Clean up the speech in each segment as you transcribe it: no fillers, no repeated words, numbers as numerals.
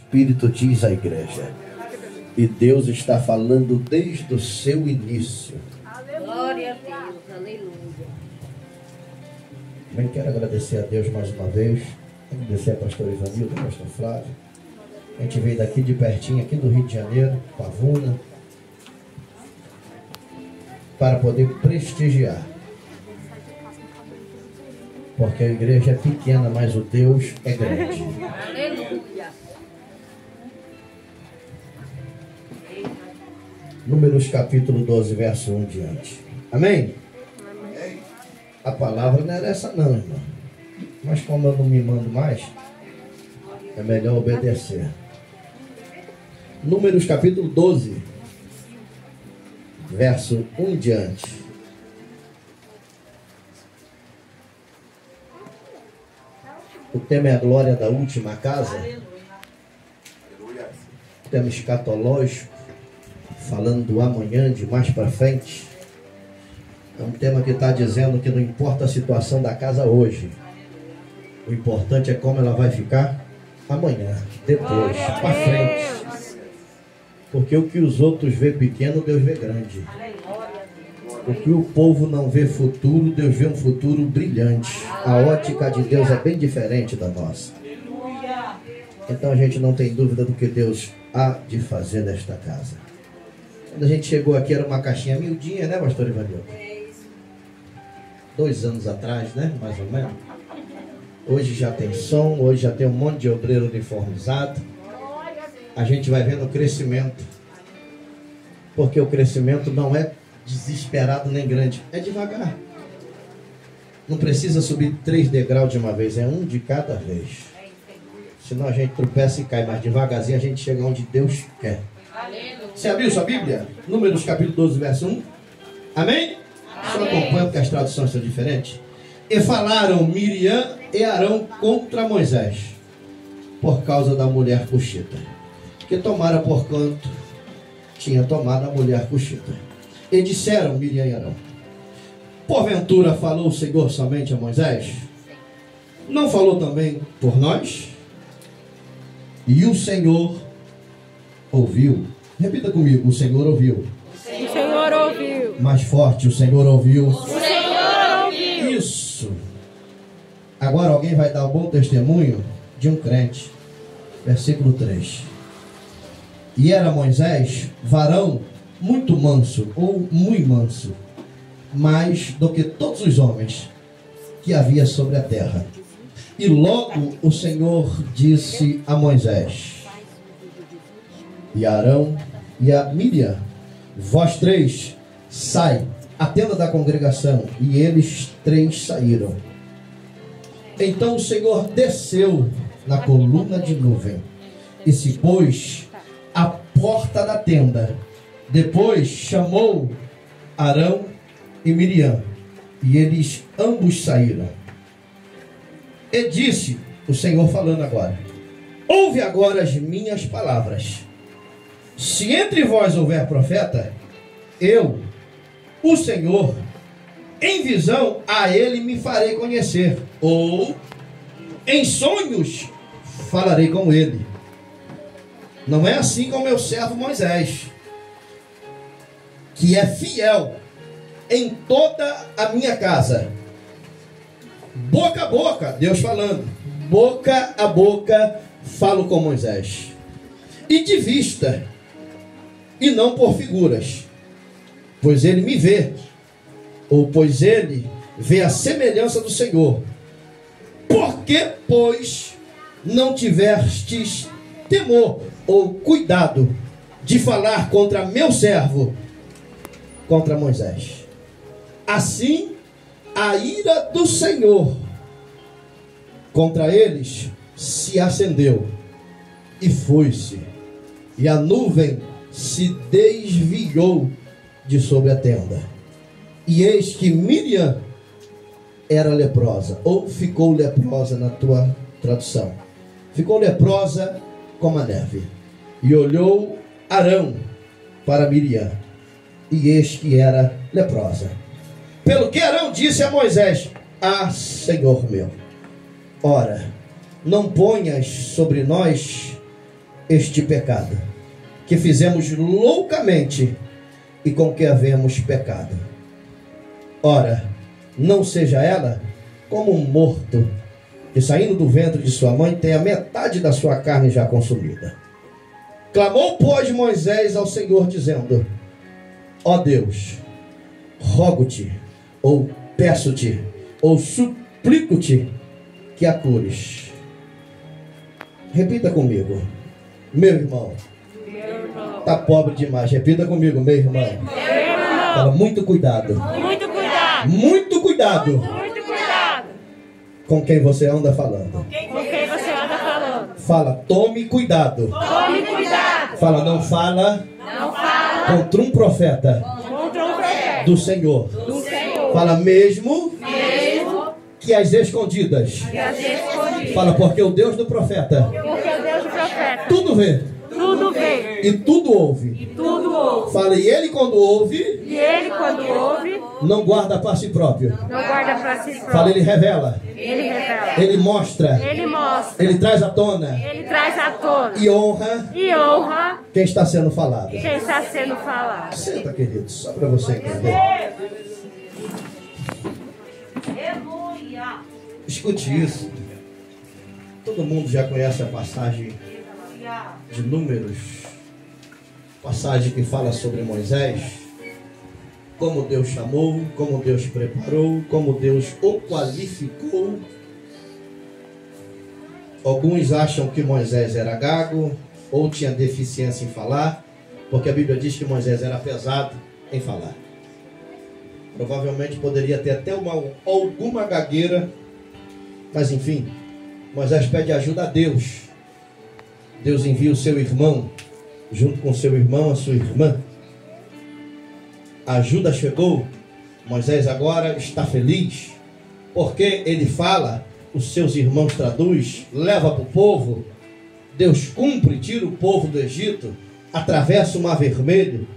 Espírito diz à igreja. E Deus está falando desde o seu início. Glória a Deus, aleluia. Também quero agradecer a Deus mais uma vez. Agradecer a pastor Ivanildo, a pastor Flávio. A gente veio daqui de pertinho, aqui do Rio de Janeiro, Pavuna, para poder prestigiar. Porque a igreja é pequena, mas o Deus é grande. Aleluia. Números capítulo 12, verso 1 diante. Amém? Amém? A palavra não era essa não, irmão. Mas como eu não me mando mais, é melhor obedecer. Números capítulo 12, verso 1 diante. O tema é a glória da última casa. O tema escatológico, falando do amanhã, de mais para frente. É um tema que está dizendo que não importa a situação da casa hoje, o importante é como ela vai ficar amanhã, depois, para frente. Porque o que os outros vê pequeno, Deus vê grande. O que o povo não vê futuro, Deus vê um futuro brilhante. A ótica de Deus é bem diferente da nossa. Então a gente não tem dúvida do que Deus há de fazer nesta casa. Quando a gente chegou aqui era uma caixinha miudinha, né, pastor Ivanildo? 2 anos atrás, né, mais ou menos. Hoje já tem som, hoje já tem um monte de obreiro uniformizado. A gente vai vendo o crescimento. Porque o crescimento não é desesperado nem grande, é devagar. Não precisa subir 3 degraus de uma vez, é um de cada vez. Senão a gente tropeça e cai, mas devagarzinho a gente chega onde Deus quer. Você abriu sua Bíblia? Números capítulo 12, verso 1. Amém? Só acompanha porque as traduções são diferentes. E falaram Miriam e Arão contra Moisés, por causa da mulher cuxita, que tomara por canto, tinha tomado a mulher cuxita. E disseram Miriam e Arão: porventura falou o Senhor somente a Moisés? Não falou também por nós? E o Senhor ouviu. Repita comigo: o Senhor ouviu. O Senhor ouviu. Mais forte: o Senhor ouviu. O Senhor ouviu. Isso. Agora alguém vai dar um bom testemunho de um crente. Versículo 3. E era Moisés varão muito manso, ou muito manso, mais do que todos os homens que havia sobre a terra. E logo o Senhor disse a Moisés e a Arão e a Miriam: vós 3, sai à tenda da congregação. E eles 3 saíram. Então o Senhor desceu na coluna de nuvem e se pôs à porta da tenda. Depois chamou Arão e Miriam, e eles ambos saíram. E disse o Senhor, falando agora: ouve agora as minhas palavras. Se entre vós houver profeta, eu, o Senhor, em visão a ele me farei conhecer, ou em sonhos falarei com ele. Não é assim com meu servo Moisés, que é fiel em toda a minha casa. Boca a boca, Deus falando, boca a boca falo com Moisés, e de vista, e não por figuras, pois ele me vê, ou pois ele vê a semelhança do Senhor. Por que, pois, não tivestes temor ou cuidado de falar contra meu servo, contra Moisés? Assim, a ira do Senhor contra eles se acendeu e foi-se, e a nuvem se desviou de sobre a tenda. E eis que Miriam era leprosa, ou ficou leprosa na tua tradução. Ficou leprosa como a neve. E olhou Arão para Miriam, e eis que era leprosa. Pelo que Arão disse a Moisés: ah, Senhor meu, ora, não ponhas sobre nós este pecado, que fizemos loucamente e com que havemos pecado. Ora, não seja ela como um morto, que saindo do ventre de sua mãe tem a metade da sua carne já consumida. Clamou, pois, Moisés ao Senhor, dizendo: ó Deus, rogo-te, ou peço-te, ou suplico-te, que a cures. Repita comigo, meu irmão. Está pobre demais. Repita comigo, meu irmão. Fala, muito cuidado. Muito cuidado. Muito cuidado. Muito cuidado. Com quem você anda falando. Com quem você anda falando. Fala, tome cuidado. Tome cuidado. Fala, não fala. Não fala Contra um profeta. contra um profeta Do Senhor. do Senhor. Fala, mesmo Mesmo que as escondidas. que as escondidas. Fala, porque o Deus do profeta Porque o Deus do profeta tudo vê tudo vê e tudo ouve. e tudo ouve. Fala, e ele quando ouve, E ele, quando ouve, não guarda para si próprio. não guarda para si Fala, próprio. ele revela, Ele revela. ele mostra, Ele mostra. ele traz à tona Ele traz à tona. e honra E honra quem está sendo falado. quem está sendo falado. Senta, querido, só para você entender. Escute isso. Todo mundo já conhece a passagem de Números, passagem que fala sobre Moisés, como Deus chamou, como Deus preparou, como Deus o qualificou. Alguns acham que Moisés era gago ou tinha deficiência em falar, porque a Bíblia diz que Moisés era pesado em falar. Provavelmente poderia ter até alguma gagueira, mas enfim, Moisés pede ajuda a Deus. Deus envia o seu irmão, junto com seu irmão, a sua irmã. A ajuda chegou. Moisés agora está feliz, porque ele fala, os seus irmãos traduz, leva para o povo. Deus cumpre, tira o povo do Egito, atravessa o Mar Vermelho,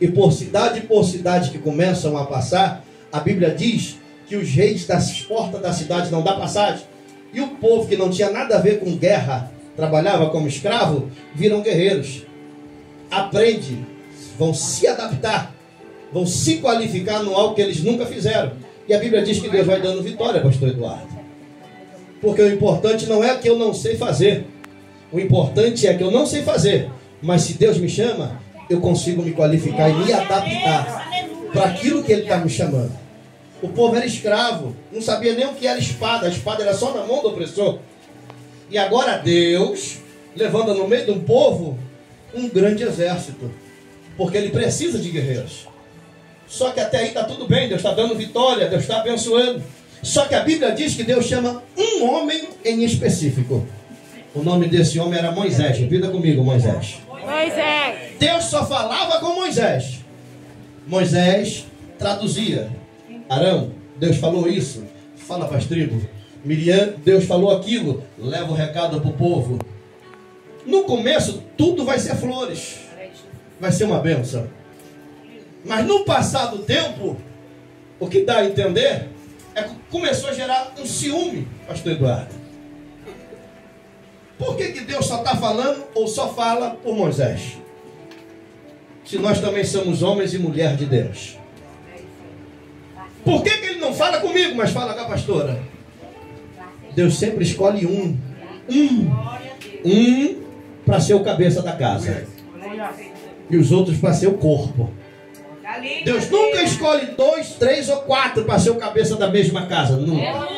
e por cidade que começam a passar, a Bíblia diz que os reis das portas da cidade não dão passagem. E o povo que não tinha nada a ver com guerra, trabalhava como escravo, viram guerreiros. Aprende, vão se adaptar, vão se qualificar no algo que eles nunca fizeram. E a Bíblia diz que Deus vai dando vitória, pastor Eduardo. Porque o importante não é que eu não sei fazer. O importante é que eu não sei fazer. Mas se Deus me chama, eu consigo me qualificar e me adaptar para aquilo que Ele está me chamando. O povo era escravo, não sabia nem o que era espada. A espada era só na mão do opressor. E agora Deus levanta no meio de um povo um grande exército, porque Ele precisa de guerreiros. Só que até aí está tudo bem, Deus está dando vitória, Deus está abençoando. Só que a Bíblia diz que Deus chama um homem em específico. O nome desse homem era Moisés. Repita comigo, Moisés. Moisés. Deus só falava com Moisés. Moisés traduzia. Arão, Deus falou isso, fala para as tribos. Miriam, Deus falou aquilo, leva o recado para o povo. No começo, tudo vai ser flores, vai ser uma bênção. Mas no passar do tempo, o que dá a entender é que começou a gerar um ciúme, pastor Eduardo. Por que Deus só está falando ou só fala por Moisés? Se nós também somos homens e mulheres de Deus. Por que Ele não fala comigo, mas fala com a pastora? Deus sempre escolhe um para ser o cabeça da casa. E os outros para ser o corpo. Deus nunca escolhe 2, 3 ou 4 para ser o cabeça da mesma casa. Nunca.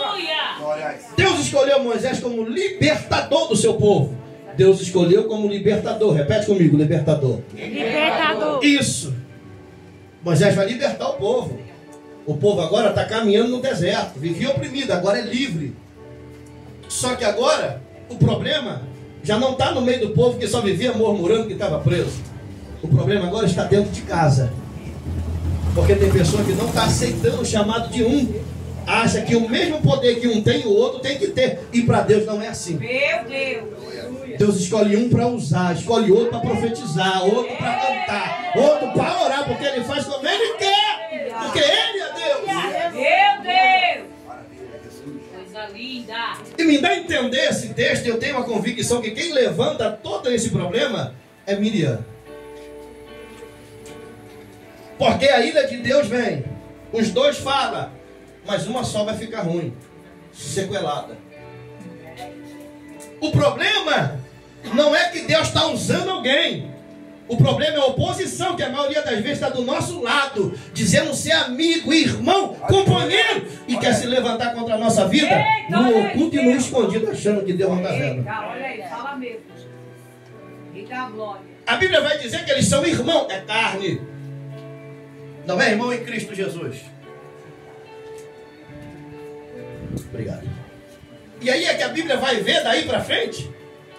Deus escolheu Moisés como libertador do seu povo. Deus escolheu como libertador. Repete comigo, libertador. Libertador. Isso. Moisés vai libertar o povo. O povo agora está caminhando no deserto. Vivia oprimido, agora é livre. Só que agora, o problema já não está no meio do povo que só vivia murmurando que estava preso. O problema agora está dentro de casa. Porque tem pessoa que não está aceitando o chamado de um. Acha que o mesmo poder que um tem, o outro tem que ter. E para Deus não é assim. Meu Deus. Deus escolhe um para usar, escolhe outro para profetizar, outro para cantar, outro para orar, porque Ele faz como Ele quer. Porque Ele é Deus. Meu Deus. Coisa linda. que me dá a entender esse texto, eu tenho a convicção que quem levanta todo esse problema é Miriam. Porque a ira de Deus vem, os dois falam, mas uma só vai ficar ruim, sequelada. O problema não é que Deus está usando alguém. O problema é a oposição, que a maioria das vezes está do nosso lado, dizendo ser amigo, irmão, companheiro, e quer se levantar contra a nossa vida, no oculto e no escondido, achando que Deus não está vendo. Olha aí, fala mesmo. E dá glória. A Bíblia vai dizer que eles são irmãos, é carne. Não é irmão em Cristo Jesus. Obrigado. E aí é que a Bíblia vai ver daí para frente,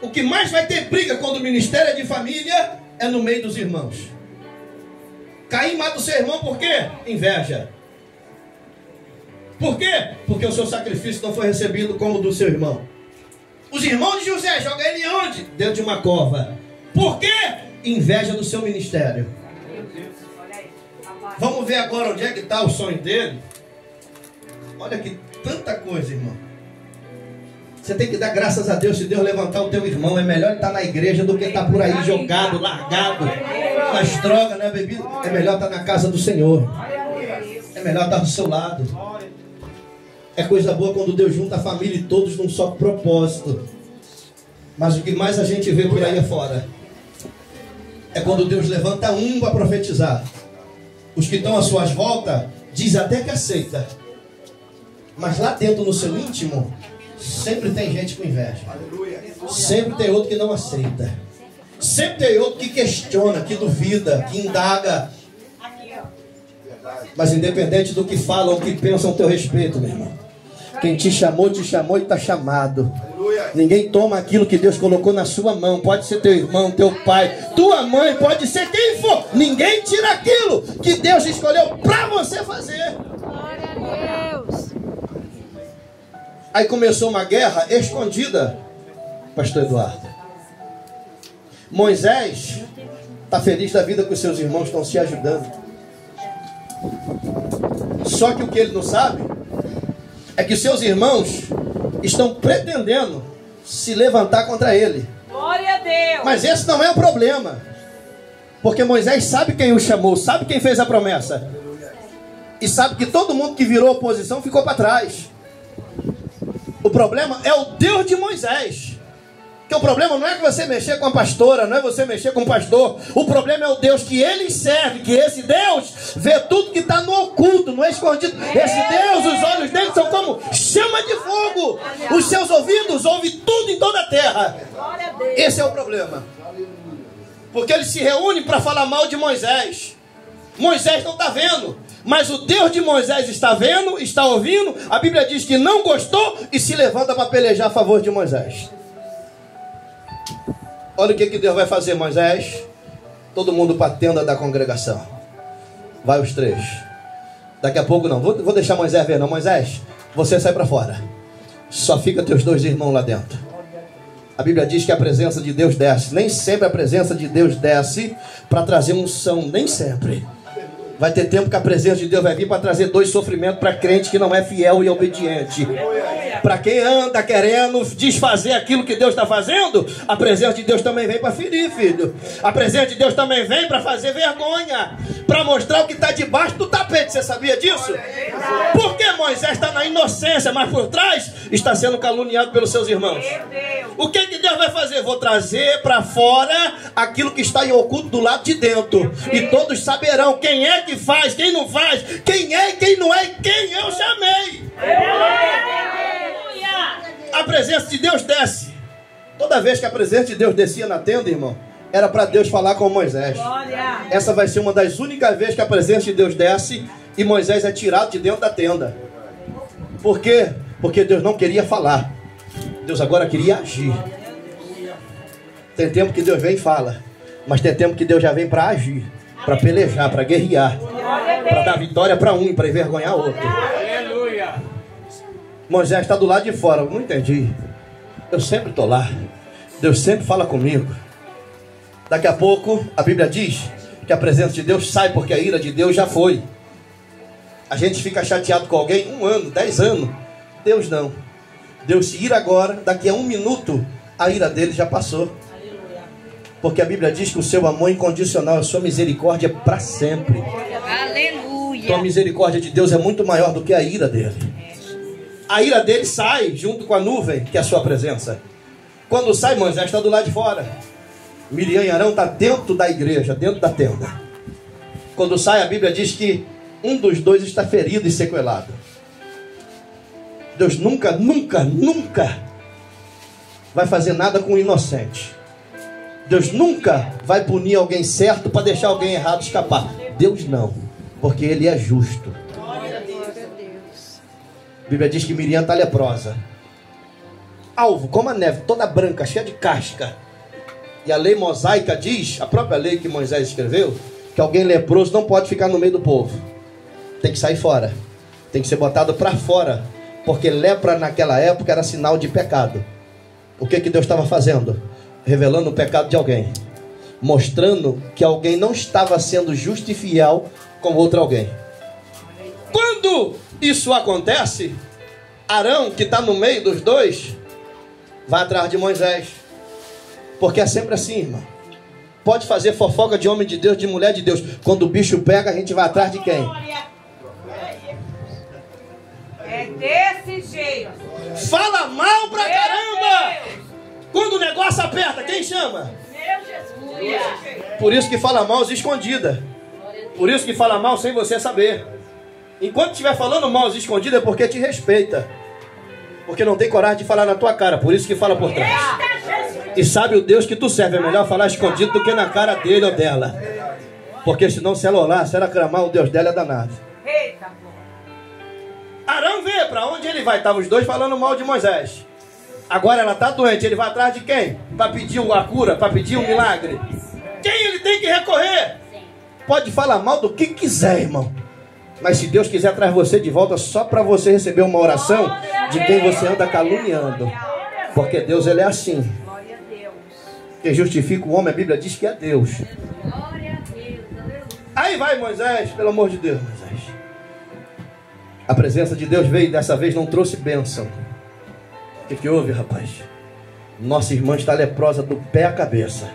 o que mais vai ter briga quando o ministério é de família é no meio dos irmãos. Caim mata o seu irmão por quê? Inveja. Por quê? Porque o seu sacrifício não foi recebido como o do seu irmão. Os irmãos de José jogam ele onde? Dentro de uma cova. Por quê? Inveja do seu ministério. Vamos ver agora onde é que está o sonho dele. Olha que tanta coisa, irmão. Você tem que dar graças a Deus se Deus levantar o teu irmão. É melhor ele estar na igreja do que estar por aí jogado, largado, nas drogas, na bebida. É melhor estar na casa do Senhor. É melhor estar do seu lado. É coisa boa quando Deus junta a família e todos num só propósito. Mas o que mais a gente vê por aí afora é quando Deus levanta um para profetizar. Os que estão às suas voltas diz até que aceita, mas lá dentro no seu íntimo sempre tem gente com inveja. Sempre tem outro que não aceita. Sempre tem outro que questiona, que duvida, que indaga. Mas independente do que falam ou que pensam a teu respeito, meu irmão, quem te chamou e está chamado. Ninguém toma aquilo que Deus colocou na sua mão. Pode ser teu irmão, teu pai, tua mãe, pode ser quem for. Ninguém tira aquilo que Deus escolheu para você fazer. Glória a Deus. Aí começou uma guerra escondida, pastor Eduardo. Moisés está feliz da vida que os seus irmãos estão se ajudando. Só que o que ele não sabe é que seus irmãos estão pretendendo se levantar contra ele. Glória a Deus. Mas esse não é o problema. Porque Moisés sabe quem o chamou, sabe quem fez a promessa. E sabe que todo mundo que virou oposição ficou para trás. O problema é o Deus de Moisés. Que o problema não é que você mexer com a pastora, não é você mexer com o pastor. O problema é o Deus que ele serve, que esse Deus vê tudo que está no oculto, no escondido. Esse Deus, os olhos dele são como chama de fogo. Os seus ouvidos ouvem tudo em toda a terra. Esse é o problema. Porque ele se reúne para falar mal de Moisés. Moisés não está vendo, mas o Deus de Moisés está vendo, está ouvindo. A Bíblia diz que não gostou e se levanta para pelejar a favor de Moisés. Olha o que Deus vai fazer, Moisés. Todo mundo para a tenda da congregação. Vai os três. Daqui a pouco não, vou deixar Moisés ver não. Moisés, você sai para fora. Só fica teus dois irmãos lá dentro. A Bíblia diz que a presença de Deus desce. Nem sempre a presença de Deus desce para trazer unção, nem sempre. Vai ter tempo que a presença de Deus vai vir para trazer dois sofrimentos para crente que não é fiel e obediente. Para quem anda querendo desfazer aquilo que Deus está fazendo, a presença de Deus também vem para ferir, filho. A presença de Deus também vem para fazer vergonha, para mostrar o que está debaixo do tapete. Você sabia disso? Porque Moisés está na inocência, mas por trás está sendo caluniado pelos seus irmãos. O que Deus vai fazer? Vou trazer para fora aquilo que está em oculto do lado de dentro. E todos saberão quem é que faz, quem não faz, quem é e quem não é, e quem eu chamei. A presença de Deus desce. Toda vez que a presença de Deus descia na tenda, irmão, era para Deus falar com Moisés. Essa vai ser uma das únicas vezes que a presença de Deus desce e Moisés é tirado de dentro da tenda. Por quê? Porque Deus não queria falar. Deus agora queria agir. Tem tempo que Deus vem e fala, mas tem tempo que Deus já vem para agir, para pelejar, para guerrear, para dar vitória para um e para envergonhar outro. Moisés está do lado de fora. Eu não entendi. Eu sempre estou lá. Deus sempre fala comigo. Daqui a pouco a Bíblia diz que a presença de Deus sai, porque a ira de Deus já foi. A gente fica chateado com alguém 1 ano, 10 anos. Deus não. Deus se ira agora, daqui a 1 minuto, a ira dele já passou. Porque a Bíblia diz que o seu amor incondicional, a sua misericórdia é para sempre. Aleluia. Então a misericórdia de Deus é muito maior do que a ira dele. A ira dele sai junto com a nuvem, que é a sua presença. Quando sai, Moisés está do lado de fora. Miriam e Arão está dentro da igreja, dentro da tenda. Quando sai, a Bíblia diz que um dos dois está ferido e sequelado. Deus nunca, nunca, nunca vai fazer nada com o inocente. Deus nunca vai punir alguém certo para deixar alguém errado escapar. Deus não, porque Ele é justo. A Bíblia diz que Miriam está leprosa. Alvo, como a neve, toda branca, cheia de casca. E a lei mosaica diz, a própria lei que Moisés escreveu, que alguém leproso não pode ficar no meio do povo. Tem que sair fora. Tem que ser botado para fora. Porque lepra naquela época era sinal de pecado. O que Deus estava fazendo? Revelando o pecado de alguém. Mostrando que alguém não estava sendo justo e fiel com outro alguém. Quando isso acontece, Arão, que está no meio dos dois, vai atrás de Moisés. Porque é sempre assim, irmão. Pode fazer fofoca de homem de Deus, de mulher de Deus. Quando o bicho pega, a gente vai atrás de quem? É desse jeito. Fala mal pra caramba! Quando o negócio aperta, quem chama? Meu Jesus. Por isso que fala mal escondida. Por isso que fala mal sem você saber. Enquanto estiver falando mal escondida é porque te respeita. Porque não tem coragem de falar na tua cara. Por isso que fala por trás. E sabe o Deus que tu serve. É melhor falar escondido do que na cara dele ou dela. Porque senão se ela olhar, se ela clamar, o Deus dela é danado. Eita, Arão vê para onde ele vai. Estavam os dois falando mal de Moisés. Agora ela está doente. Ele vai atrás de quem? Para pedir a cura, para pedir um milagre. Quem ele tem que recorrer? Pode falar mal do que quiser, irmão. Mas se Deus quiser trazer você de volta só para você receber uma oração de quem você anda caluniando. Porque Deus, ele é assim. Quem justifica o homem, a Bíblia diz que é Deus. Aí vai Moisés, pelo amor de Deus, Moisés. A presença de Deus veio e dessa vez não trouxe bênção. O que houve, rapaz? Nossa irmã está leprosa do pé à cabeça.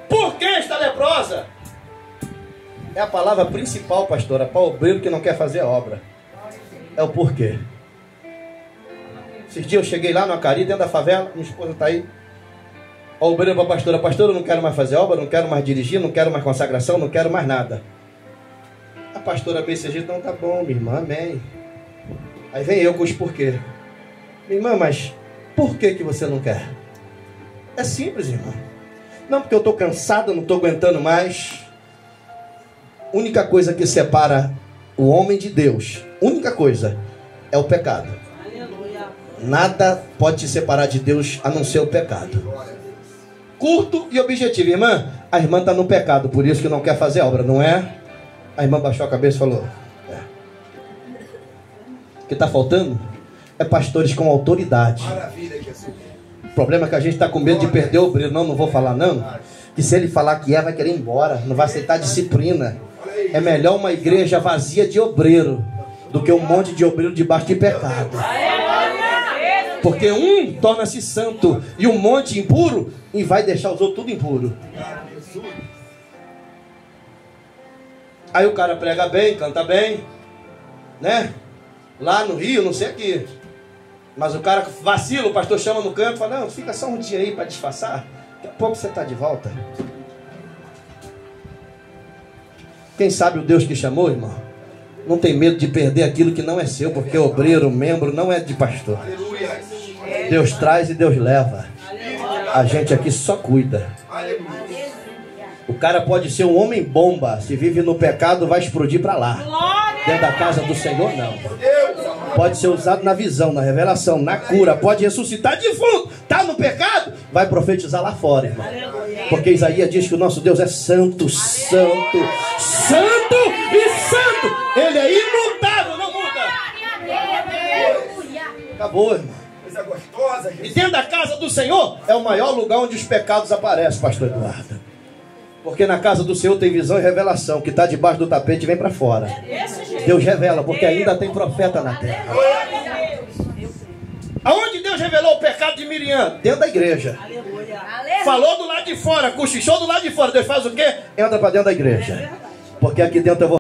Por que está leprosa? É a palavra principal, pastora, para o obreiro que não quer fazer a obra. É o porquê. Esses dias eu cheguei lá no Acari, dentro da favela, minha esposa está aí. O obreiro para a pastora: pastora, eu não quero mais fazer obra, não quero mais dirigir, não quero mais consagração, não quero mais nada. A pastora BCG: então tá bom, minha irmã, amém. Aí vem eu com os porquê. Minha irmã, mas por que você não quer? É simples, irmã. Não, porque eu estou cansado, não estou aguentando mais. Única coisa que separa o homem de Deus, única coisa, é o pecado. Nada pode te separar de Deus a não ser o pecado. Curto e objetivo. Irmã, a irmã está no pecado, por isso que não quer fazer obra, não é? A irmã baixou a cabeça e falou: o que está faltando é pastores com autoridade. O problema é que a gente está com medo de perder o obreiro. Não vou falar não. Que se ele falar que vai querer ir embora, não vai aceitar disciplina. É melhor uma igreja vazia de obreiro do que um monte de obreiro debaixo de pecado. Porque um torna-se santo e um monte impuro e vai deixar os outros tudo impuro. Aí o cara prega bem, canta bem, né? Lá no Rio, não sei aqui. Mas o cara vacila, o pastor chama no canto e fala: não, fica só um dia aí para disfarçar. Daqui a pouco você está de volta. Quem sabe o Deus que chamou, irmão, não tem medo de perder aquilo que não é seu, porque obreiro, membro, não é de pastor. Deus traz e Deus leva. A gente aqui só cuida. O cara pode ser um homem bomba, se vive no pecado, vai explodir para lá. Dentro da casa do Senhor, não. Pode ser usado na visão, na revelação, na cura. Pode ressuscitar defunto. Está no pecado, vai profetizar lá fora, irmão. Porque Isaías diz que o nosso Deus é santo, santo, santo e santo. Ele é imutável, não muda. Acabou, irmão. E dentro da casa do Senhor é o maior lugar onde os pecados aparecem, pastor Eduardo. Porque na casa do Senhor tem visão e revelação. Que está debaixo do tapete vem para fora. Deus revela, porque ainda tem profeta na terra. Aonde Deus revelou o pecado de Miriam? Dentro da igreja. Aleluia. Falou do lado de fora, cochichou do lado de fora. Deus faz o quê? Entra para dentro da igreja. Porque aqui dentro eu vou